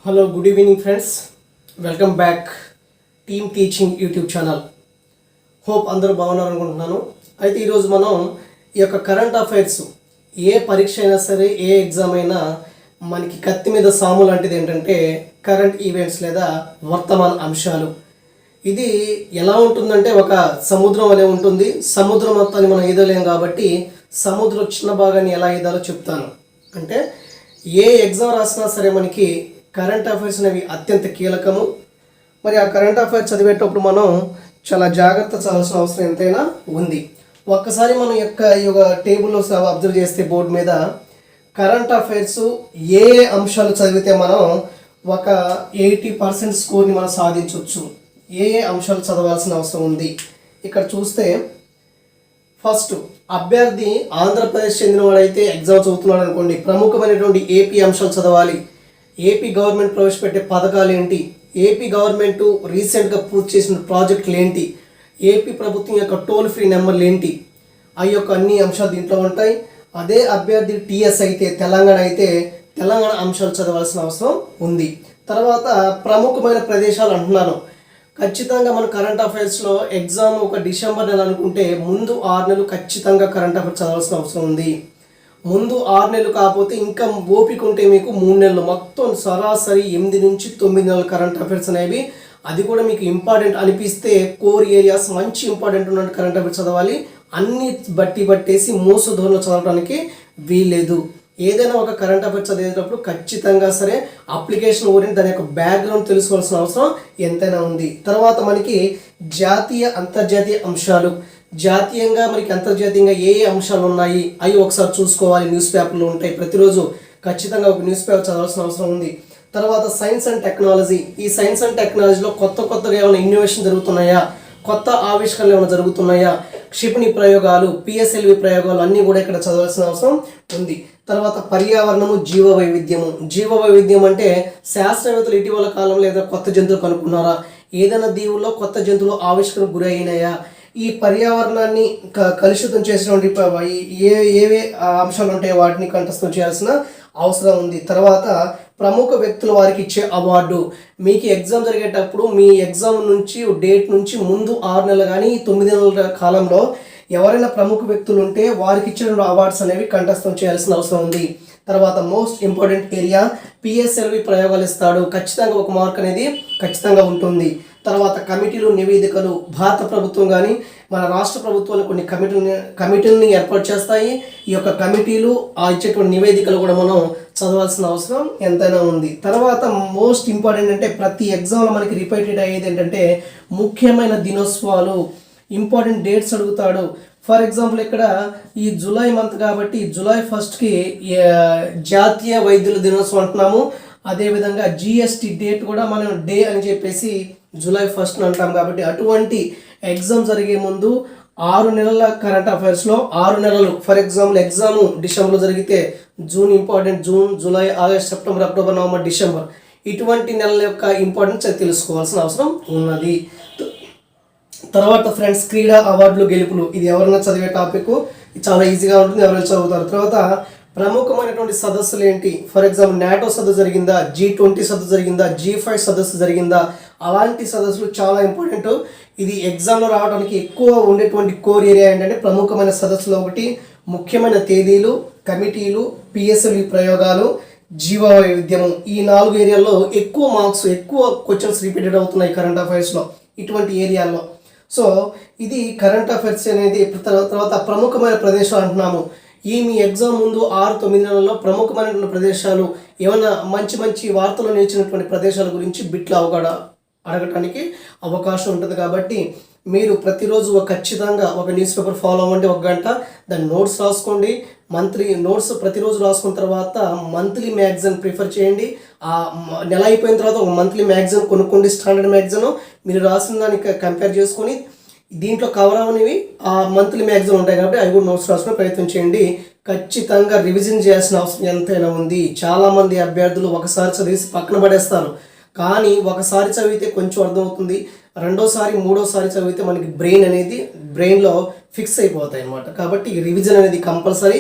Hello good evening friends, welcome back team teaching YouTube channel. Hope అందరూ బాగున్నారు అనుకుంటున్నాను. అయితే ఈరోజు మనం ఈ యొక్క కరెంట్ అఫైర్స్, ఏ పరీక్ష అయినా సరే, ఏ ఎగ్జామ్ అయినా మనకి కత్తి మీద సాము లాంటిది ఏంటంటే కరెంట్ ఈవెంట్స్ లేదా వర్తమాన అంశాలు. ఇది ఎలా ఉంటుందంటే ఒక సముద్రం వలె ఉంటుంది. సముద్రం మొత్తాన్ని మనం ఈదలేం కాబట్టి సముద్రం చిన్న భాగాన్ని ఎలా ఈదాలో చెప్తాను. అంటే ఏ ఎగ్జామ్ రాసినా సరే మనకి కరెంట్ అఫైర్స్ అనేవి అత్యంత కీలకము. మరి ఆ కరెంట్ అఫైర్స్ చదివేటప్పుడు మనం చాలా జాగ్రత్త చాల్సిన అవసరం ఎంతైనా ఉంది. ఒక్కసారి మనం ఈ యొక్క టేబుల్లో అబ్జర్వ్ చేస్తే బోర్డు మీద కరెంట్ అఫైర్స్ ఏ అంశాలు చదివితే మనం ఒక 80% స్కోర్ని మనం సాధించవచ్చు, ఏ అంశాలు చదవాల్సిన అవసరం ఉంది. ఇక్కడ చూస్తే ఫస్ట్, అభ్యర్థి ఆంధ్రప్రదేశ్ చెందినవాడైతే ఎగ్జామ్ చదువుతున్నాడు అనుకోండి, ప్రముఖమైనటువంటి ఏపీ అంశాలు చదవాలి. ఏపీ గవర్నమెంట్ ప్రవేశపెట్టే పథకాలు ఏంటి, ఏపీ గవర్నమెంట్ రీసెంట్గా పూర్తి చేసిన ప్రాజెక్టులు ఏంటి, ఏపీ ప్రభుత్వం యొక్క టోల్ ఫ్రీ నెంబర్లు ఏంటి, ఆ యొక్క అన్ని అంశాలు దీంట్లో ఉంటాయి. అదే అభ్యర్థి టీఎస్ అయితే, తెలంగాణ అయితే తెలంగాణ అంశాలు చదవాల్సిన అవసరం ఉంది. తర్వాత ప్రముఖమైన ప్రదేశాలు అంటున్నాను. ఖచ్చితంగా మన కరెంట్ అఫైర్స్లో ఎగ్జామ్ ఒక డిసెంబర్ నెల అనుకుంటే ముందు 6 నెలలు ఖచ్చితంగా కరెంట్ అఫైర్స్ చదవాల్సిన అవసరం ఉంది. ముందు 6 నెలలు కాకపోతే ఇంకా ఓపిక ఉంటే మీకు 3 నెలలు, మొత్తం సరాసరి 8 నుంచి 9 నెలల కరెంట్ అఫైర్స్ అనేవి. అది కూడా మీకు ఇంపార్టెంట్ అనిపిస్తే కోర్ ఏరియాస్ మంచి ఇంపార్టెంట్ ఉన్న కరెంట్ అఫైర్స్ చదవాలి. అన్ని పట్టేసి మోస ధోరణిలో చదవడానికి వీల్లేదు. ఏదైనా ఒక కరెంట్ అఫైర్స్ చదివేటప్పుడు ఖచ్చితంగా సరే అప్లికేషన్ ఓరియంట్ దాని యొక్క బ్యాక్గ్రౌండ్ తెలుసుకోవాల్సిన అవసరం ఎంతైనా ఉంది. తర్వాత మనకి జాతీయ అంతర్జాతీయ అంశాలు, జాతీయంగా మనకి అంతర్జాతీయంగా ఏ అంశాలు ఉన్నాయి అవి ఒకసారి చూసుకోవాలి. న్యూస్ పేపర్లు ఉంటాయి, ప్రతిరోజు ఖచ్చితంగా ఒక న్యూస్ పేపర్ చదవాల్సిన అవసరం ఉంది. తర్వాత సైన్స్ అండ్ టెక్నాలజీ, ఈ సైన్స్ అండ్ టెక్నాలజీలో కొత్తగా ఏమైనా ఇన్నోవేషన్ జరుగుతున్నాయా, కొత్త ఆవిష్కరణలు ఏమైనా జరుగుతున్నాయా, క్షిపణి ప్రయోగాలు, పిఎస్ఎల్వి ప్రయోగాలు అన్నీ కూడా ఇక్కడ చదవాల్సిన అవసరం ఉంది. తర్వాత పర్యావరణము, జీవ వైవిధ్యము. జీవ వైవిధ్యం అంటే శాస్త్రవేత్తలు ఇటీవల కాలంలో ఏదైనా కొత్త జంతువులు కనుక్కున్నారా, ఏదైనా దీవుల్లో కొత్త జంతువులు ఆవిష్కరణకు గురి అయినాయా, ఈ పర్యావరణాన్ని కలుషితం చేసినటువంటి ఏవే అంశాలు ఉంటాయో వాటిని కంఠస్థం చేయాల్సిన అవసరం ఉంది. తర్వాత ప్రముఖ వ్యక్తులు వారికి ఇచ్చే అవార్డు. మీకు ఎగ్జామ్ జరిగేటప్పుడు మీ ఎగ్జామ్ నుంచి డేట్ నుంచి ముందు 6 నెలలు కానీ 9 నెలల కాలంలో ఎవరైనా ప్రముఖ వ్యక్తులు ఉంటే వారికి ఇచ్చిన అవార్డ్స్ అనేవి కంఠస్థం చేయాల్సిన అవసరం ఉంది. తర్వాత మోస్ట్ ఇంపార్టెంట్ ఏరియా పిఎస్ఎల్వి ప్రయోగాలు ఇస్తాడు, ఖచ్చితంగా ఒక మార్క్ అనేది ఖచ్చితంగా ఉంటుంది. తర్వాత కమిటీలు, నివేదికలు. భారత ప్రభుత్వం కానీ మన రాష్ట్ర ప్రభుత్వాలు కొన్ని కమిటీలని ఏర్పాటు చేస్తాయి. ఈ యొక్క కమిటీలు ఇచ్చేటువంటి నివేదికలు కూడా మనం చదవాల్సిన అవసరం ఎంతైనా ఉంది. తర్వాత మోస్ట్ ఇంపార్టెంట్ అంటే ప్రతి ఎగ్జామ్లో మనకి రిపీటెడ్ అయ్యేది ఏంటంటే ముఖ్యమైన దినోత్సవాలు, ఇంపార్టెంట్ డేట్స్ అడుగుతాడు. ఫర్ ఎగ్జాంపుల్ ఇక్కడ ఈ జూలై మంత్ కాబట్టి జూలై 1కి జాతీయ వైద్యుల దినోత్సవం అంటున్నాము. అదేవిధంగా జిఎస్టీ డేట్ కూడా మనం డే అని చెప్పేసి జూలై 1 అంటాం. కాబట్టి అటువంటి ఎగ్జామ్ జరిగే ముందు 6 నెలల కరెంట్ అఫైర్స్లో 6 నెలలు, ఫర్ ఎగ్జాంపుల్ ఎగ్జామ్ డిసెంబర్లో జరిగితే June important, June, July, August, September, October, November, December ఇటువంటి నెలల యొక్క ఇంపార్టెన్స్ తెలుసుకోవాల్సిన అవసరం ఉన్నది. తర్వాత ఫ్రెండ్స్, క్రీడా అవార్డులు, గెలుపులు. ఇది ఎవరైనా చదివే టాపిక్, చాలా ఈజీగా ఉంటుంది, ఎవరైనా చదువుతారు. తర్వాత ప్రముఖమైనటువంటి సదస్సులు ఏంటి, ఫర్ ఎగ్జాంపుల్ నాటో సదస్సు జరిగిందా, G20 సదస్సు జరిగిందా, G5 సదస్సు జరిగిందా, అలాంటి సదస్సులు చాలా ఇంపార్టెంట్. ఇది ఎగ్జామ్లో రావడానికి ఎక్కువ ఉండేటువంటి కోర్ ఏరియా ఏంటంటే ప్రముఖమైన సదస్సులో ఒకటి, ముఖ్యమైన తేదీలు, కమిటీలు, పిఎస్ఎల్వి ప్రయోగాలు, జీవ వైవిధ్యము. ఈ 4 ఏరియాల్లో ఎక్కువ మార్క్స్, ఎక్కువ క్వశ్చన్స్ రిపీటెడ్ అవుతున్నాయి కరెంట్ అఫైర్స్లో ఇటువంటి ఏరియాల్లో. సో ఇది కరెంట్ అఫైర్స్ అనేది. తర్వాత ప్రముఖమైన ప్రదేశాలు అంటున్నాము. ఈ మీ ఎగ్జామ్ ముందు 6-9 నెలల్లో ప్రముఖమైనటువంటి ప్రదేశాలు, ఏమైనా మంచి వార్తలు నిలిచినటువంటి ప్రదేశాల గురించి బిట్లు అడగటానికి అవకాశం ఉంటుంది. కాబట్టి మీరు ప్రతిరోజు ఖచ్చితంగా ఒక న్యూస్ పేపర్ ఫాలో అవ్వండి, 1 గంట దాని నోట్స్ రాసుకోండి. మంత్లీ నోట్స్ ప్రతిరోజు రాసుకున్న తర్వాత మంత్లీ మ్యాగజైన్ ప్రిఫర్ చేయండి. ఆ నెల అయిపోయిన తర్వాత ఒక మంత్లీ మ్యాగజైన్ కొనుక్కోండి, స్టాండర్డ్ మ్యాగజైన్. మీరు రాసిన దానికి కంపేర్ చేసుకొని దీంట్లో కవర్ అవనివి ఆ మంత్లీ మ్యాగజైన్ ఉంటాయి కాబట్టి అవి కూడా నోట్స్ రాసుకునే ప్రయత్నం చేయండి. ఖచ్చితంగా రివిజన్ చేయాల్సిన అవసరం ఎంతైనా ఉంది. చాలామంది అభ్యర్థులు ఒకసారి చదివేసి పక్కన పడేస్తారు, కానీ ఒకసారి చదివితే కొంచెం అర్థమవుతుంది, రెండోసారి మూడోసారి చదివితే మనకి బ్రెయిన్లో ఫిక్స్ అయిపోతాయి అన్నమాట. కాబట్టి రివిజన్ అనేది కంపల్సరీ.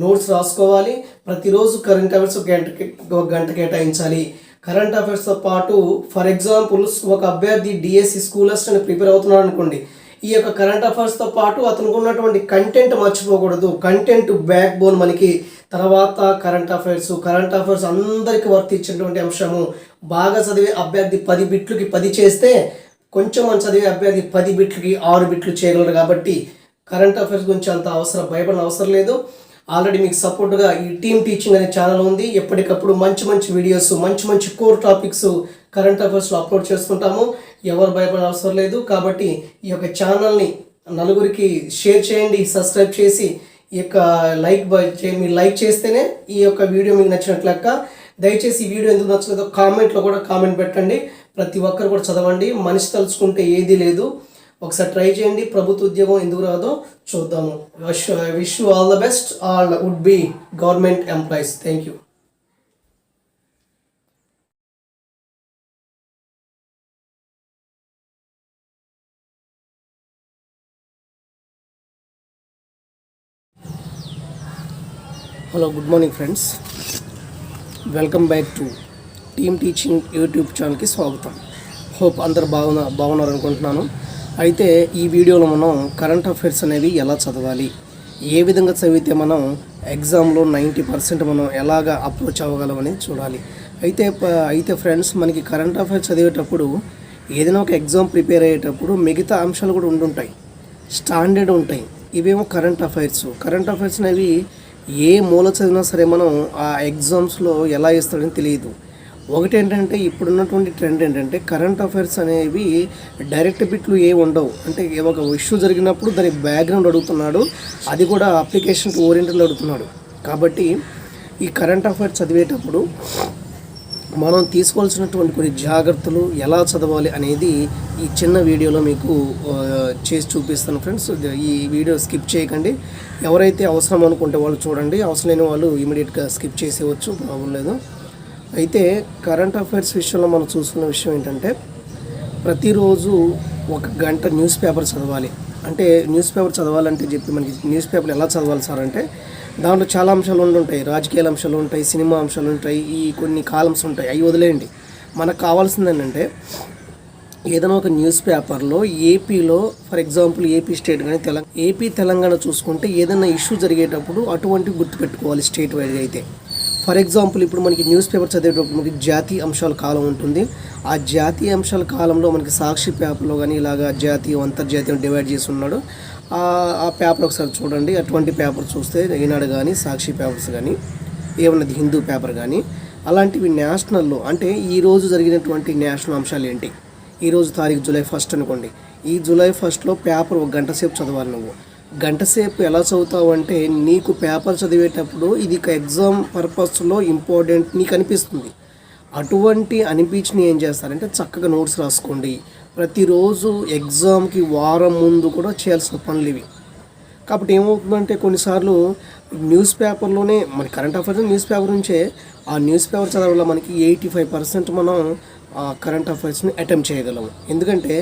నోట్స్ రాసుకోవాలి, ప్రతిరోజు కరెంట్ అఫైర్స్ ఒక గంట కేటాయించాలి. కరెంట్ అఫైర్స్తో పాటు ఫర్ ఎగ్జాంపుల్ ఒక అభ్యర్థి డిఎస్సి స్కూలర్స్ అని ప్రిపేర్ అవుతున్నాడు అనుకోండి, ఈ యొక్క కరెంట్ అఫైర్స్తో పాటు అతనికి ఉన్నటువంటి కంటెంట్ మర్చిపోకూడదు. కంటెంట్ బ్యాక్ బోన్ మనకి. తర్వాత కరెంట్ అఫైర్స్ అందరికీ వర్తించినటువంటి అంశము. బాగా చదివే అభ్యర్థి 10 బిట్లకి 10 చేస్తే కొంచెం మంచి చదివే అభ్యర్థి 10 బిట్లకి 6 బిట్లు చేయగలరు. కాబట్టి కరెంట్ అఫైర్స్ గురించి అంత భయపడిన అవసరం లేదు. ఆల్రెడీ మీకు సపోర్ట్గా ఈ టీమ్ టీచింగ్ అనే ఛానల్ ఉంది. ఎప్పటికప్పుడు మంచి వీడియోస్, మంచి కోర్ టాపిక్స్ కరెంట్ అఫైర్స్లో అప్లోడ్ చేస్తుంటాము. ఎవరు భయపడే అవసరం లేదు. కాబట్టి ఈ యొక్క ఛానల్ని నలుగురికి షేర్ చేయండి, సబ్స్క్రైబ్ చేసి ఈ యొక్క మీరు లైక్ చేస్తేనే ఈ యొక్క వీడియో మీకు నచ్చినట్లు లెక్క. దయచేసి ఈ వీడియో ఎందుకు నచ్చలేదో కామెంట్లో కూడా కామెంట్ పెట్టండి. ప్రతి ఒక్కరు కూడా చదవండి. మనిషి తలుచుకుంటే ఏదీ లేదు. ఒకసారి ట్రై చేయండి. ప్రభుత్వ ఉద్యోగం ఎందుకు రాదో చూద్దాము. Wish you all the best. All would be government employees. Thank you. Hello, good morning friends. Welcome back to team teaching YouTube ఛానల్కి స్వాగతం. హోప్ అందరు బాగున్నారు అనుకుంటున్నాను. అయితే ఈ వీడియోలో మనం కరెంట్ అఫైర్స్ అనేవి ఎలా చదవాలి, ఏ విధంగా చదివితే మనం ఎగ్జామ్లో 90% మనం ఎలాగా అప్రోచ్ అవ్వగలమని చూడాలి. అయితే ఫ్రెండ్స్, మనకి కరెంట్ అఫైర్స్ చదివేటప్పుడు ఏదైనా ఒక ఎగ్జామ్ ప్రిపేర్ అయ్యేటప్పుడు మిగతా అంశాలు కూడా ఉంటుంటాయి, స్టాండర్డ్ ఉంటాయి. ఇవేమో కరెంట్ అఫైర్స్ అనేవి ఏ మూల చదివినా సరే మనం ఆ ఎగ్జామ్స్లో ఎలా ఇస్తాడని తెలియదు. ఒకటి ఏంటంటే, ఇప్పుడున్నటువంటి ట్రెండ్ ఏంటంటే కరెంట్ అఫైర్స్ అనేవి డైరెక్ట్ బిట్లు ఉండవు. అంటే ఒక ఇష్యూ జరిగినప్పుడు దాని బ్యాక్గ్రౌండ్ అడుగుతున్నాడు, అది కూడా అప్లికేషన్ ఓరియంటెడ్ అడుగుతున్నాడు. కాబట్టి ఈ కరెంట్ అఫైర్స్ చదివేటప్పుడు మనం తీసుకోవాల్సినటువంటి కొన్ని జాగ్రత్తలు, ఎలా చదవాలి అనేది ఈ చిన్న వీడియోలో మీకు చేసి చూపిస్తాను ఫ్రెండ్స్. ఈ వీడియో స్కిప్ చేయకండి. ఎవరైతే అవసరం అనుకుంటే వాళ్ళు చూడండి, అవసరం లేని వాళ్ళు ఇమీడియట్గా స్కిప్ చేసేవచ్చు, ప్రాబ్లం లేదు. అయితే కరెంట్ అఫైర్స్ విషయంలో మనం చూసుకున్న విషయం ఏంటంటే, ప్రతిరోజు 1 గంట న్యూస్ పేపర్ చదవాలి. అంటే న్యూస్ పేపర్ చదవాలంటే మనకి న్యూస్ పేపర్ ఎలా చదవాలి సార్ అంటే, దాంట్లో చాలా అంశాలు ఉంటాయి. రాజకీయాల అంశాలు ఉంటాయి, సినిమా అంశాలు ఉంటాయి, ఈ కొన్ని కాలమ్స్ ఉంటాయి. అవి వదిలేయండి. మనకు కావాల్సింది ఏంటంటే, ఏదైనా ఒక న్యూస్ పేపర్లో ఏపీలో ఫర్ ఎగ్జాంపుల్ ఏపీ స్టేట్ కానీ తెలంగాణ చూసుకుంటే ఏదైనా ఇష్యూ జరిగేటప్పుడు అటువంటివి గుర్తుపెట్టుకోవాలి స్టేట్ వైడ్గా. అయితే ఫర్ ఎగ్జాంపుల్ ఇప్పుడు మనకి న్యూస్ పేపర్ చదివేటప్పుడు మనకి జాతీయ అంశాల కాలం ఉంటుంది. ఆ జాతీయ అంశాల కాలంలో మనకి సాక్షి పేపర్లో కానీ ఇలాగా జాతీయం అంతర్జాతీయం డివైడ్ చేసి ఉన్నాడు. ఆ పేపర్ ఒకసారి చూడండి. అటువంటి పేపర్ చూస్తే ఈనాడు కానీ సాక్షి పేపర్స్ కానీ ఏమన్నది హిందూ పేపర్ కానీ అలాంటివి నేషనల్లో, అంటే ఈరోజు జరిగినటువంటి నేషనల్ అంశాలు ఏంటి. ఈరోజు తారీఖు జూలై 1 అనుకోండి. ఈ జూలై 1లో పేపర్ 1 గంట సేపు చదవాలి. నువ్వు గంట సేపు ఎలా చదువుతావు అంటే, నీకు పేపర్ చదివేటప్పుడు ఇది ఎగ్జామ్ పర్పస్లో ఇంపార్టెంట్ నీకు అనిపిస్తుంది. అటువంటి అనిపించి ఏం చేస్తారంటే చక్కగా నోట్స్ రాసుకోండి. ప్రతిరోజు ఎగ్జామ్కి వారం ముందు కూడా చేయాల్సిన పనులు ఇవి. కాబట్టి ఏమవుతుందంటే, కొన్నిసార్లు న్యూస్ పేపర్లోనే మన కరెంట్ అఫైర్స్ న్యూస్ పేపర్ నుంచే, ఆ న్యూస్ పేపర్ చదవడంలో మనకి 85% మనం కరెంట్ అఫైర్స్ని అటెంప్ట్ చేయగలము. ఎందుకంటే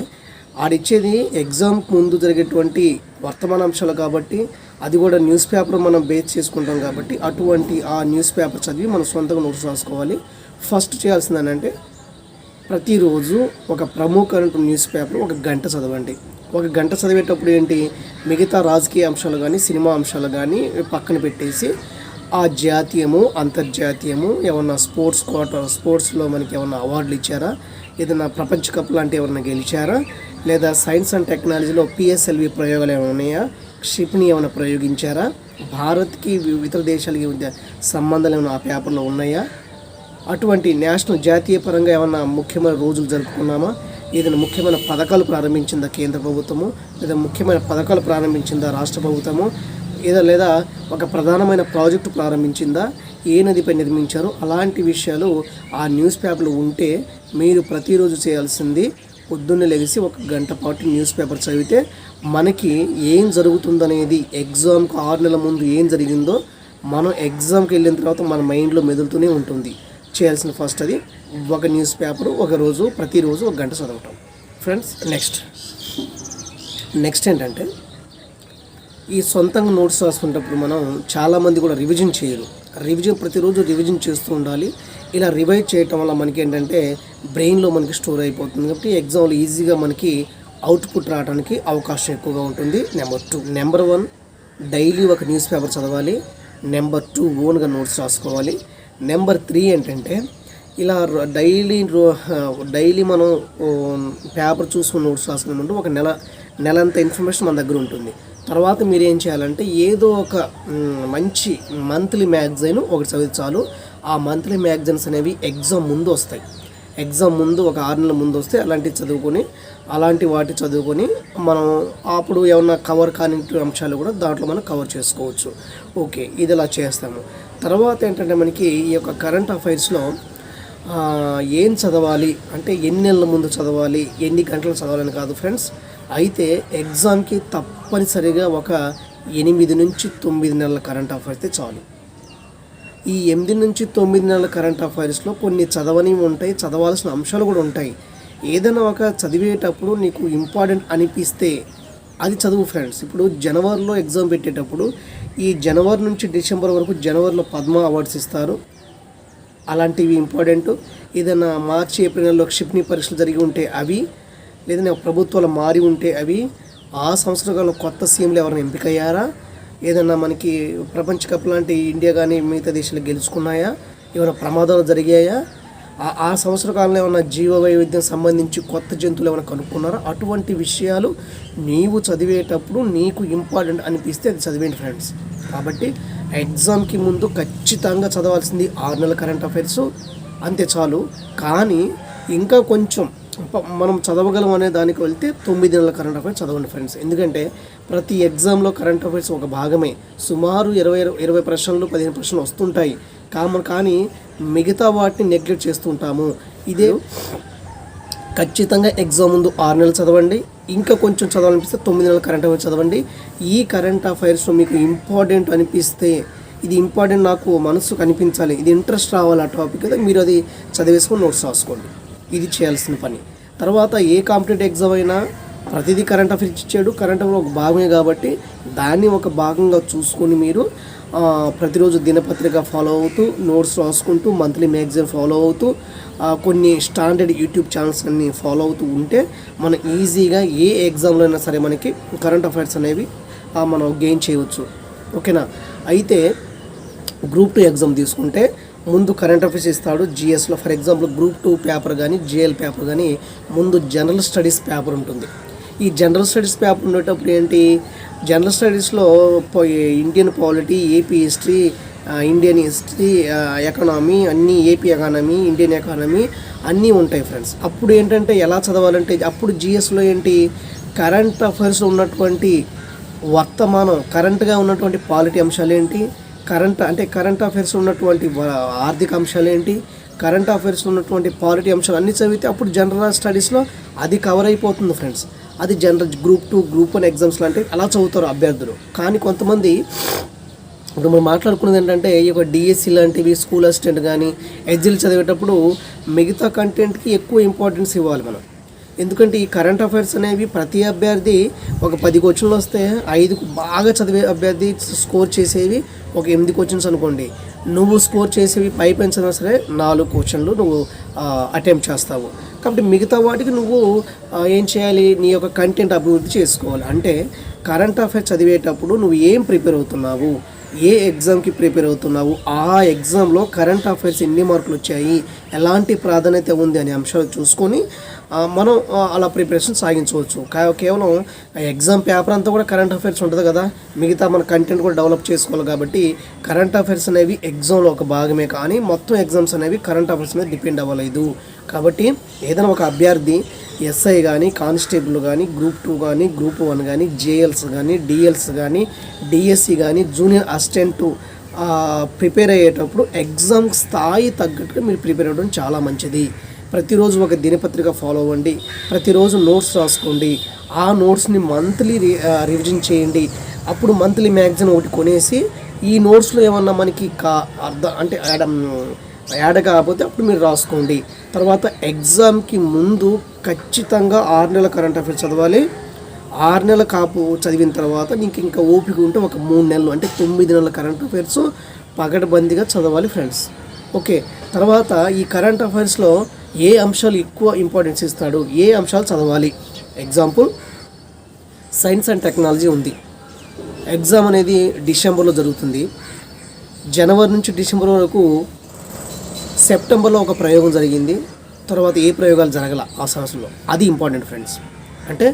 ఆడిచ్చేది ఎగ్జామ్కి ముందు జరిగేటువంటి వర్తమాన అంశాలు కాబట్టి, అది కూడా న్యూస్ పేపర్ మనం బేస్ చేసుకుంటాం కాబట్టి అటువంటి ఆ న్యూస్ పేపర్ చదివి మనం సొంతంగా నోట్స్ రాసుకోవాలి. ఫస్ట్ చేయాల్సింది అంటే, ప్రతిరోజు ఒక ప్రముఖ న్యూస్ పేపర్ 1 గంట చదవండి. 1 గంట చదివేటప్పుడు ఏంటి, మిగతా రాజకీయ అంశాలు కానీ సినిమా అంశాలు కానీ పక్కన పెట్టేసి, ఆ జాతీయము అంతర్జాతీయము ఏమన్నా స్పోర్ట్స్లో మనకి ఏమన్నా అవార్డులు ఇచ్చారా, ఏదైనా ప్రపంచ కప్ లాంటి ఏమన్నా గెలిచారా, లేదా సైన్స్ అండ్ టెక్నాలజీలో పిఎస్ఎల్వి ప్రయోగాలు ఏమైనా ఉన్నాయా, క్షిపణి ఏమైనా ప్రయోగించారా, భారత్కి ఇతర దేశాలకి సంబంధాలు ఏమైనా ఆ పేపర్లో ఉన్నాయా, అటువంటి నేషనల్ జాతీయ పరంగా ఏమన్నా ముఖ్యమైన రోజులు జరుపుకున్నామా, ఏదైనా ముఖ్యమైన పథకాలు ప్రారంభించిందా కేంద్ర ప్రభుత్వము, లేదా ముఖ్యమైన పథకాలు ప్రారంభించిందా రాష్ట్ర ప్రభుత్వము, లేదా ఒక ప్రధానమైన ప్రాజెక్టు ప్రారంభించిందా, ఏ నదిపై నిర్మించారో, అలాంటి విషయాలు ఆ న్యూస్ పేపర్లో ఉంటే మీరు ప్రతిరోజు చేయాల్సింది పొద్దున్నే లెగిసి 1 గంట పాటు న్యూస్ పేపర్ చదివితే మనకి ఏం జరుగుతుందనేది, ఎగ్జామ్కి 6 నెలల ముందు ఏం జరిగిందో మనం ఎగ్జామ్కి వెళ్ళిన తర్వాత మన మైండ్లో మెదులుతూనే ఉంటుంది. చేయాల్సిన ఫస్ట్ అది 1 న్యూస్ పేపరు ప్రతిరోజు 1 గంట చదవటం ఫ్రెండ్స్. నెక్స్ట్ ఏంటంటే, ఈ సొంతంగా నోట్స్ రాసుకునేటప్పుడు మనం చాలామంది కూడా రివిజన్ చేయరు. ప్రతిరోజు రివిజన్ చేస్తూ ఉండాలి. ఇలా రివైజ్ చేయటం వల్ల మనకి ఏంటంటే బ్రెయిన్లో మనకి స్టోర్ అయిపోతుంది కాబట్టి ఎగ్జామ్లో ఈజీగా మనకి అవుట్పుట్ రావడానికి అవకాశం ఎక్కువగా ఉంటుంది. నెంబర్ 1 డైలీ ఒక న్యూస్ పేపర్ చదవాలి. నెంబర్ 2 ఓన్గా నోట్స్ రాసుకోవాలి. నెంబర్ 3 ఏంటంటే ఇలా డైలీ మనం పేపర్ చూసుకుని నోట్స్ రాసుకున్నట్టు ఒక నెలంత ఇన్ఫర్మేషన్ మన దగ్గర ఉంటుంది. తర్వాత మీరు ఏం చేయాలంటే ఏదో ఒక మంచి మంత్లీ మ్యాగజైన్ ఒకటి చదివితే చాలు. ఆ మంత్లీ మ్యాగజైన్స్ అనేవి ఎగ్జామ్ ముందు వస్తాయి. ఎగ్జామ్ ముందు ఒక 6 నెలల ముందు వస్తే అలాంటి వాటి చదువుకొని మనం అప్పుడు ఏమన్నా కవర్ కాని అంశాలు కూడా దాంట్లో మనం కవర్ చేసుకోవచ్చు. ఓకే, ఇది ఇలా చేస్తాము. తర్వాత ఏంటంటే మనకి ఈ యొక్క కరెంట్ అఫైర్స్లో ఏం చదవాలి అంటే ఎన్ని నెలల ముందు చదవాలి, ఎన్ని గంటలు చదవాలని కాదు ఫ్రెండ్స్. అయితే ఎగ్జామ్కి తప్పనిసరిగా ఒక 8 నుంచి 9 నెలల కరెంట్ అఫైర్స్ చాలు. ఈ 8 నుంచి 9 నెలల కరెంట్ అఫైర్స్లో కొన్ని చదవనివి ఉంటాయి, చదవాల్సిన అంశాలు కూడా ఉంటాయి. ఏదైనా ఒక చదివేటప్పుడు నీకు ఇంపార్టెంట్ అనిపిస్తే అది చదువు ఫ్రెండ్స్. ఇప్పుడు జనవరిలో ఎగ్జామ్ పెట్టేటప్పుడు ఈ జనవరి నుంచి డిసెంబర్ వరకు జనవరిలో పద్మ అవార్డ్స్ ఇస్తారు, అలాంటివి ఇంపార్టెంట్. ఏదైనా మార్చి ఏప్రిల్ నెలలో క్షిప్ని పరీక్షలు జరిగి ఉంటే అవి, లేదంటే ప్రభుత్వాలు మారి ఉంటే అవి, ఆ సంవత్సరంలో కొత్త సీఎంలు ఎవరైనా ఎంపికయ్యారా, ఏదన్నా మనకి ప్రపంచ కప్ లాంటి ఇండియా కానీ మిగతా దేశాలు గెలుచుకున్నాయా, ఏమైనా ప్రమాదాలు జరిగాయా, ఆ సంవత్సర కాలంలో ఏమైనా జీవ వైవిధ్యం సంబంధించి కొత్త జంతువులు ఏమైనా కనుక్కున్నారా, అటువంటి విషయాలు నీవు చదివేటప్పుడు నీకు ఇంపార్టెంట్ అనిపిస్తే అది చదివేండి ఫ్రెండ్స్. కాబట్టి ఎగ్జామ్కి ముందు ఖచ్చితంగా చదవాల్సింది 6 నెలల కరెంట్ అఫైర్స్ అంతే చాలు. కానీ ఇంకా కొంచెం మనం చదవగలం అనే దానికి వెళ్తే 9 నెలల కరెంట్ అఫైర్స్ చదవండి ఫ్రెండ్స్. ఎందుకంటే ప్రతి ఎగ్జామ్లో కరెంట్ అఫైర్స్ ఒక భాగమే. సుమారు 20 ప్రశ్నలు 15 ప్రశ్నలు వస్తుంటాయి. కానీ మిగతా వాటిని నెగ్లెక్ట్ చేస్తుంటాము. ఇదే ఖచ్చితంగా ఎగ్జామ్ ముందు 6 నెలలు చదవండి. ఇంకా కొంచెం చదవాలనిపిస్తే 9 నెలల కరెంట్ అఫైర్స్ చదవండి. ఈ కరెంట్ అఫైర్స్లో మీకు ఇంపార్టెంట్ అనిపిస్తే, ఇది ఇంపార్టెంట్ నాకు మనసుకు అనిపించాలి, ఇది ఇంట్రెస్ట్ రావాలి ఆ టాపిక్ కదా, మీరు అది చదివేసుకొని నోట్స్ రాసుకోండి. ఇది చేయాల్సిన పని. తర్వాత ఏ కాంపిటేటివ్ ఎగ్జామ్ అయినా ప్రతిదీ కరెంట్ అఫైర్స్ ఇచ్చాడు, కరెంట్ అఫైర్ ఒక భాగమే కాబట్టి దాన్ని ఒక భాగంగా చూసుకొని మీరు ప్రతిరోజు దినపత్రిక ఫాలో అవుతూ, నోట్స్ రాసుకుంటూ, మంత్లీ మ్యాగజైన్ ఫాలో అవుతూ, కొన్ని స్టాండర్డ్ యూట్యూబ్ ఛానల్స్ అన్ని ఫాలో అవుతూ ఉంటే మనం ఈజీగా ఏ ఎగ్జామ్లో అయినా సరే మనకి కరెంట్ అఫైర్స్ అనేవి మనం గెయిన్ చేయవచ్చు. ఓకేనా. అయితే గ్రూప్ 2 ఎగ్జామ్ తీసుకుంటే ముందు కరెంట్ అఫైర్స్ ఇస్తాడు జిఎస్లో. ఫర్ ఎగ్జాంపుల్ గ్రూప్ 2 పేపర్ కానీ జిఎల్ పేపర్ కానీ ముందు జనరల్ స్టడీస్ పేపర్ ఉంటుంది. ఈ జనరల్ స్టడీస్ పేపర్ ఉండేటప్పుడు ఏంటి, జనరల్ స్టడీస్లో Indian polity, AP history, Indian history, economy అన్నీ, ఏపీ ఎకానమీ, ఇండియన్ ఎకానమీ అన్నీ ఉంటాయి ఫ్రెండ్స్. అప్పుడు ఏంటంటే ఎలా చదవాలంటే అప్పుడు జిఎస్లో ఏంటి, కరెంట్ అఫైర్స్లో ఉన్నటువంటి వర్తమానం కరెంట్గా ఉన్నటువంటి పాలిటీ అంశాలు ఏంటి, కరెంట్ అఫైర్స్ ఉన్నటువంటి ఆర్థిక అంశాలు ఏంటి, కరెంట్ అఫైర్స్ ఉన్నటువంటి పాలిటీ అంశాలు అన్నీ చదివితే అప్పుడు జనరల్ స్టడీస్లో అది కవర్ అయిపోతుంది ఫ్రెండ్స్. అది జనరల్ గ్రూప్ 2, గ్రూప్ 1 ఎగ్జామ్స్ లాంటివి అలా చదువుతారు అభ్యర్థులు. కానీ కొంతమంది ఇప్పుడు మనం మాట్లాడుకున్నది ఏంటంటే ఈ యొక్క డిఎస్సి లాంటివి, స్కూల్ అసిస్టెంట్ కానీ ఎగ్జిల్ చదివేటప్పుడు మిగతా కంటెంట్కి ఎక్కువ ఇంపార్టెన్స్ ఇవ్వాలి మనం. ఎందుకంటే ఈ కరెంట్ అఫైర్స్ అనేవి ప్రతి అభ్యర్థి ఒక 10 క్వశ్చన్లు వస్తే 5కు బాగా చదివే అభ్యర్థి స్కోర్ చేసేవి ఒక 8 క్వశ్చన్స్ అనుకోండి. నువ్వు స్కోర్ చేసేవి పై పెంచినా సరే 4 క్వశ్చన్లు నువ్వు అటెంప్ట్ చేస్తావు. కాబట్టి మిగతా వాటికి నువ్వు ఏం చేయాలి, నీ యొక్క కంటెంట్ అభివృద్ధి చేసుకోవాలి. అంటే కరెంట్ అఫైర్స్ చదివేటప్పుడు నువ్వు ఏం ప్రిపేర్ అవుతున్నావు, ఏ ఎగ్జామ్కి ప్రిపేర్ అవుతున్నావు, ఆ ఎగ్జామ్లో కరెంట్ అఫైర్స్ ఎన్ని మార్కులు వచ్చాయి, ఎలాంటి ప్రాధాన్యత ఉంది అనే అంశాలు చూసుకొని మనం అలా ప్రిపరేషన్ సాగించవచ్చు. కేవలం ఎగ్జామ్ పేపర్ అంతా కూడా కరెంట్ అఫైర్స్ ఉంటుంది కదా, మిగతా మన కంటెంట్ కూడా డెవలప్ చేసుకోవాలి. కాబట్టి కరెంట్ అఫైర్స్ అనేవి ఎగ్జామ్లో ఒక భాగమే, కానీ మొత్తం ఎగ్జామ్స్ అనేవి కరెంట్ అఫైర్స్ మీద డిపెండ్ అవ్వలేదు. కాబట్టి ఏదైనా ఒక అభ్యర్థి ఎస్ఐ కానీ, కానిస్టేబుల్ కానీ, గ్రూప్ 2 కానీ, గ్రూప్ 1 కానీ, జేఎల్స్ కానీ, డిఎల్స్ కానీ, డిఎస్సి కానీ, జూనియర్ అసిస్టెంట్ ప్రిపేర్ అయ్యేటప్పుడు ఎగ్జామ్ స్థాయి తగ్గట్టుగా మీరు ప్రిపేర్ అవ్వడం చాలా మంచిది. ప్రతిరోజు ఒక దినపత్రిక ఫాలో అవ్వండి, ప్రతిరోజు నోట్స్ రాసుకోండి, ఆ నోట్స్ని మంత్లీ రివిజన్ చేయండి. అప్పుడు మంత్లీ మ్యాగజైన్ ఒకటి కొనేసి ఈ నోట్స్లో ఏమన్నా మనకి అంటే యాడ్ కాకపోతే అప్పుడు మీరు రాసుకోండి. తర్వాత ఎగ్జామ్కి ముందు ఖచ్చితంగా 6 నెలల కరెంట్ అఫైర్స్ చదవాలి. 6 నెలల కాపు చదివిన తర్వాత నీకు ఇంకా ఓపిక ఉంటే ఒక 3 నెలలు అంటే 9 నెలల కరెంట్ అఫైర్స్ పగడబందీగా చదవాలి ఫ్రెండ్స్. ఓకే. తర్వాత ఈ కరెంట్ అఫైర్స్లో ఏ అంశాలు ఎక్కువ ఇంపార్టెన్స్ ఇస్తాడు, ఏ అంశాలు చదవాలి. ఎగ్జాంపుల్, సైన్స్ అండ్ టెక్నాలజీ ఉంది. ఎగ్జామ్ అనేది డిసెంబర్లో జరుగుతుంది. జనవరి నుంచి డిసెంబర్ వరకు సెప్టెంబర్లో ఒక ప్రయోగం జరిగింది. తర్వాత ఏ ప్రయోగాలు జరగల ఆ సంవత్సరంలో, అది ఇంపార్టెంట్ ఫ్రెండ్స్. అంటే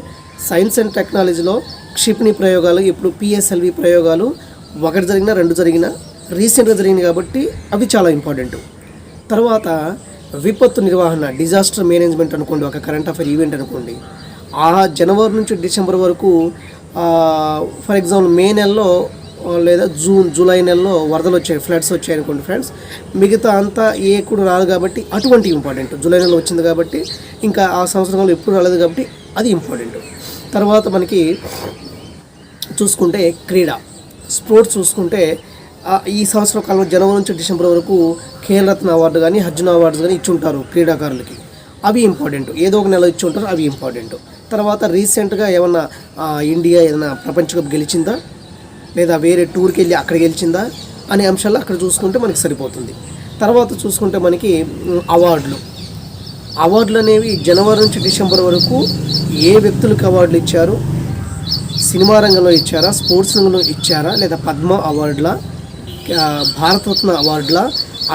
సైన్స్ అండ్ టెక్నాలజీలో క్షిపణి ప్రయోగాలు, ఇప్పుడు పిఎస్ఎల్వి ప్రయోగాలు ఒకటి జరిగినా రెండు జరిగినా రీసెంట్గా జరిగింది కాబట్టి అవి చాలా ఇంపార్టెంట్. తర్వాత విపత్తు నిర్వహణ, డిజాస్టర్ మేనేజ్మెంట్ అనుకోండి, ఒక కరెంట్ అఫైర్ ఈవెంట్ అనుకోండి. ఆ జనవరి నుంచి డిసెంబర్ వరకు ఫర్ ఎగ్జాంపుల్ మే నెలలో లేదా జూలై నెలలో వరదలు వచ్చాయి, ఫ్లడ్స్ వచ్చాయి అనుకోండి ఫ్రెండ్స్. మిగతా అంతా ఏ కూడా రాదు కాబట్టి అటువంటి ఇంపార్టెంట్. జూలై నెలలో వచ్చింది కాబట్టి ఇంకా ఆ సంవత్సరంలో ఎప్పుడు రాలేదు కాబట్టి అది ఇంపార్టెంట్. తర్వాత మనకి చూసుకుంటే క్రీడా, స్పోర్ట్స్ చూసుకుంటే ఈ సంవత్సరం కాలంలో జనవరి నుంచి డిసెంబర్ వరకు ఖేల్రత్న అవార్డు కానీ అర్జున అవార్డ్స్ కానీ ఇచ్చి ఉంటారు క్రీడాకారులకి, అవి ఇంపార్టెంట్. ఏదో ఒక నెల ఇచ్చి ఉంటారు, అవి ఇంపార్టెంట్. తర్వాత రీసెంట్గా ఏమన్నా ఇండియా ఏదైనా ప్రపంచ కప్ గెలిచిందా లేదా వేరే టూర్కి వెళ్ళి అక్కడ గెలిచిందా అనే అంశాలు అక్కడ చూసుకుంటే మనకి సరిపోతుంది. తర్వాత చూసుకుంటే మనకి అవార్డులు అనేవి జనవరి నుంచి డిసెంబర్ వరకు ఏ వ్యక్తులకు అవార్డులు ఇచ్చారు, సినిమా రంగంలో ఇచ్చారా, స్పోర్ట్స్ రంగంలో ఇచ్చారా, లేదా పద్మ అవార్డులా, భారతరత్న అవార్డులా,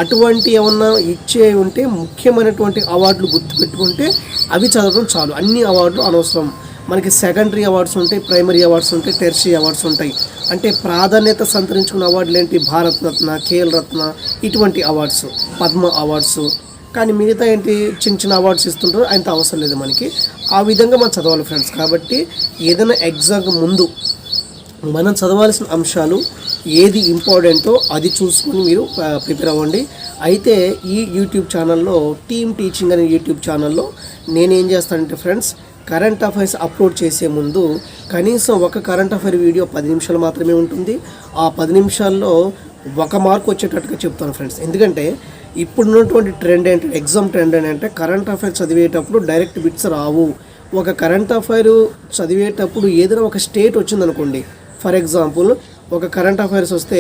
అటువంటి ఏమన్నా ఇచ్చే ఉంటే ముఖ్యమైనటువంటి అవార్డులు గుర్తుపెట్టుకుంటే అవి చదవడం చాలు. అన్ని అవార్డులు అనవసరం. మనకి సెకండరీ అవార్డ్స్ ఉంటాయి, ప్రైమరీ అవార్డ్స్ ఉంటాయి, టెర్షరీ అవార్డ్స్ ఉంటాయి. అంటే ప్రాధాన్యత సంతరించుకున్న అవార్డులు ఏంటి, భారతరత్న, ఖేల్ రత్న, ఇటువంటి అవార్డ్స్, పద్మ అవార్డ్స్. కానీ మిగతా ఏంటి చిన్న చిన్న అవార్డ్స్ ఇస్తుంటారు, అంత అవసరం లేదు మనకి. ఆ విధంగా మనం చదవాలి ఫ్రెండ్స్. కాబట్టి ఏదైనా ఎగ్జామ్ ముందు మనం చదవాల్సిన అంశాలు ఏది ఇంపార్టెంటో అది చూసుకొని మీరు ప్రిపేర్ అవ్వండి. అయితే ఈ యూట్యూబ్ ఛానల్లో టీమ్ టీచింగ్ అనే యూట్యూబ్ ఛానల్లో నేనేం చేస్తానంటే ఫ్రెండ్స్, కరెంట్ అఫైర్స్ అప్లోడ్ చేసే ముందు కనీసం ఒక కరెంట్ అఫైర్ వీడియో 10 నిమిషాలు మాత్రమే ఉంటుంది. ఆ 10 నిమిషాల్లో 1 మార్క్ వచ్చేటట్టుగా చెప్తాను ఫ్రెండ్స్. ఎందుకంటే ఇప్పుడున్నటువంటి ట్రెండ్ ఏంటంటే, ఎగ్జామ్ ట్రెండ్ ఏంటంటే కరెంట్ అఫైర్ చదివేటప్పుడు డైరెక్ట్ బిట్స్ రావు. ఒక కరెంట్ అఫైర్ చదివేటప్పుడు ఏదైనా ఒక స్టేట్ వచ్చిందనుకోండి, ఫర్ ఎగ్జాంపుల్ ఒక కరెంట్ అఫైర్స్ వస్తే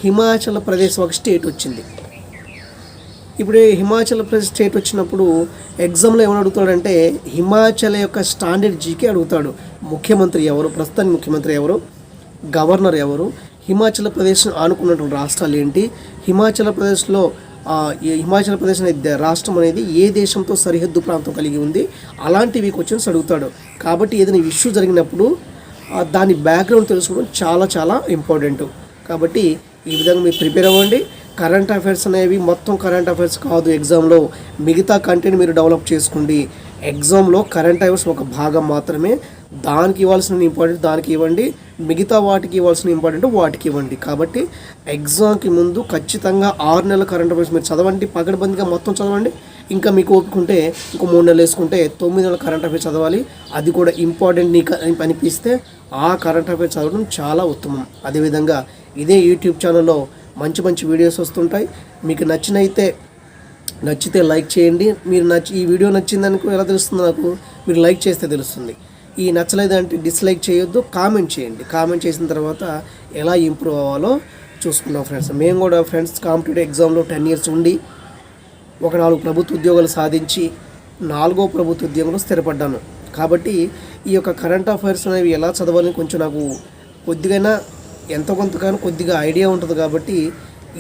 హిమాచల్ ప్రదేశ్ ఒక స్టేట్ వచ్చింది. ఇప్పుడు హిమాచల్ ప్రదేశ్ స్టేట్ వచ్చినప్పుడు ఎగ్జామ్లో ఏమని అడుగుతాడంటే హిమాచల్ యొక్క స్టాండర్డ్ జీకే అడుగుతాడు. ముఖ్యమంత్రి ఎవరు, ప్రస్తుతానికి ముఖ్యమంత్రి ఎవరు, గవర్నర్ ఎవరు, హిమాచల్ ప్రదేశ్ ఆనుకున్నటువంటి రాష్ట్రాలు ఏంటి, హిమాచల్ ప్రదేశ్ అనే రాష్ట్రం అనేది ఏ దేశంతో సరిహద్దు ప్రాంతం కలిగి ఉంది, అలాంటివి క్వశ్చన్స్ అడుగుతాడు. కాబట్టి ఏదైనా ఇష్యూ జరిగినప్పుడు దాని బ్యాక్గ్రౌండ్ తెలుసుకోవడం చాలా చాలా ఇంపార్టెంట్. కాబట్టి ఈ విధంగా మీరు ప్రిపేర్ అవ్వండి. కరెంట్ అఫైర్స్ అనేవి మొత్తం కరెంట్ అఫైర్స్ కాదు ఎగ్జామ్లో, మిగతా కంటెంట్ మీరు డెవలప్ చేసుకోండి. ఎగ్జామ్లో కరెంట్ అఫైర్స్ ఒక భాగం మాత్రమే, దానికి ఇవ్వాల్సిన ఇంపార్టెంట్ దానికి ఇవ్వండి, మిగతా వాటికి ఇవ్వాల్సిన ఇంపార్టెంట్ వాటికి ఇవ్వండి. కాబట్టి ఎగ్జామ్కి ముందు ఖచ్చితంగా 6 నెలల కరెంట్ అఫైర్స్ మీరు చదవండి, పకడ్బందీగా మొత్తం చదవండి. ఇంకా మీకు ఓపుకుంటే ఇంకో 3 నెలలు వేసుకుంటే 9 నెలల కరెంట్ అఫైర్స్ చదవాలి. అది కూడా ఇంపార్టెంట్ నీకు అనిపిస్తే ఆ కరెంట్ అఫైర్స్ చదవడం చాలా ఉత్తమం. అదేవిధంగా ఇదే యూట్యూబ్ ఛానల్లో మంచి మంచి వీడియోస్ వస్తుంటాయి. మీకు నచ్చితే లైక్ చేయండి. మీరు ఈ వీడియో నచ్చిందనుకో ఎలా తెలుస్తుంది నాకు, మీరు లైక్ చేస్తే తెలుస్తుంది. ఈ నచ్చలేదంటే డిస్లైక్ చేయొద్దు, కామెంట్ చేయండి. కామెంట్ చేసిన తర్వాత ఎలా ఇంప్రూవ్ అవ్వాలో చూసుకున్నాం ఫ్రెండ్స్. మేము కూడా ఫ్రెండ్స్ కాంపిటేటివ్ ఎగ్జామ్లో 10 ఇయర్స్ ఉండి ఒక 4 ప్రభుత్వ ఉద్యోగాలు సాధించి 4వ ప్రభుత్వ ఉద్యోగంలో స్థిరపడ్డాను. కాబట్టి ఈ యొక్క కరెంట్ అఫైర్స్ అనేవి ఎలా చదవాలని కొంచెం నాకు కొద్దిగా ఎంతో కొంతగానో కొద్దిగా ఐడియా ఉంటుంది. కాబట్టి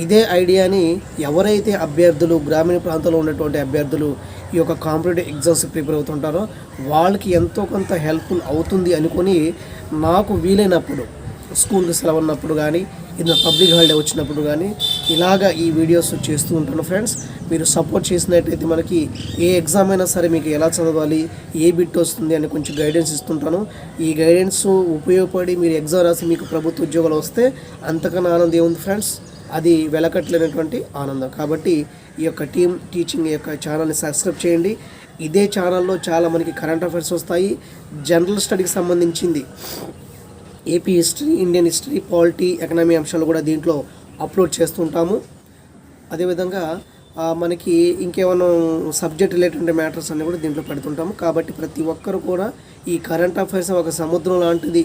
ఇదే ఐడియాని ఎవరైతే అభ్యర్థులు గ్రామీణ ప్రాంతాల్లో ఉన్నటువంటి అభ్యర్థులు ఈ యొక్క కాంపిటేటివ్ ఎగ్జామ్స్ ప్రిపేర్ అవుతుంటారో వాళ్ళకి ఎంతో కొంత హెల్ప్ఫుల్ అవుతుంది అనుకొని నాకు వీలైనప్పుడు స్కూల్కి సెలవు ఉన్నప్పుడు కానీ ఏదైనా పబ్లిక్ హాలిడే వచ్చినప్పుడు కానీ ఇలాగా ఈ వీడియోస్ చేస్తూ ఉంటాను ఫ్రెండ్స్. మీరు సపోర్ట్ చేసినట్టయితే మనకి ఏ ఎగ్జామ్ అయినా సరే మీకు ఎలా చదవాలి, ఏ బిట్ వస్తుంది అని కొంచెం గైడెన్స్ ఇస్తుంటాను. ఈ గైడెన్స్ ఉపయోగపడి మీరు ఎగ్జామ్ రాసి మీకు ప్రభుత్వ ఉద్యోగాలు వస్తే అంతకన్నా ఆనందం ఏముంది ఫ్రెండ్స్, అది వెలకట్లేనటువంటి ఆనందం. కాబట్టి ఈ యొక్క టీమ్ టీచింగ్ యొక్క ఛానల్ని సబ్స్క్రైబ్ చేయండి. ఇదే ఛానల్లో చాలా మనకి కరెంట్ అఫైర్స్ వస్తాయి, జనరల్ స్టడీకి సంబంధించింది AP history, Indian history, polity, economy అంశాలు కూడా దీంట్లో అప్లోడ్ చేస్తుంటాము. అదేవిధంగా మనకి ఇంకేమైనా సబ్జెక్ట్ రిలేటెడ్ మ్యాటర్స్ అన్నీ కూడా దీంట్లో పెడుతుంటాము. కాబట్టి ప్రతి ఒక్కరు కూడా ఈ కరెంట్ అఫైర్స్ ఒక సముద్రం లాంటిది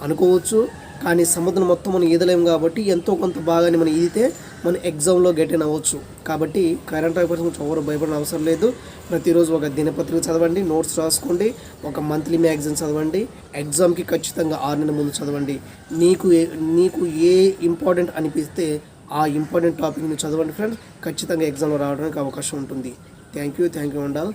అనుకోవచ్చు. కానీ సముద్రం మొత్తం మనం ఈదలేము కాబట్టి ఎంతో కొంత భాగాన్ని మనం ఈదితే మనం ఎగ్జామ్లో గెట్ ఇన్ అవ్వచ్చు. కాబట్టి కరెంట్ అఫైర్స్ గురించి ఎవరు భయపడిన అవసరం లేదు. ప్రతిరోజు ఒక దినపత్రిక చదవండి, నోట్స్ రాసుకోండి, ఒక మంత్లీ మ్యాగజైన్ చదవండి, ఎగ్జామ్కి ఖచ్చితంగా 6 నెలల ముందు చదవండి. నీకు ఏ ఇంపార్టెంట్ అనిపిస్తే ఆ ఇంపార్టెంట్ టాపిక్ని చదవండి ఫ్రెండ్స్. ఖచ్చితంగా ఎగ్జామ్లో రావడానికి అవకాశం ఉంటుంది. Thank you and all.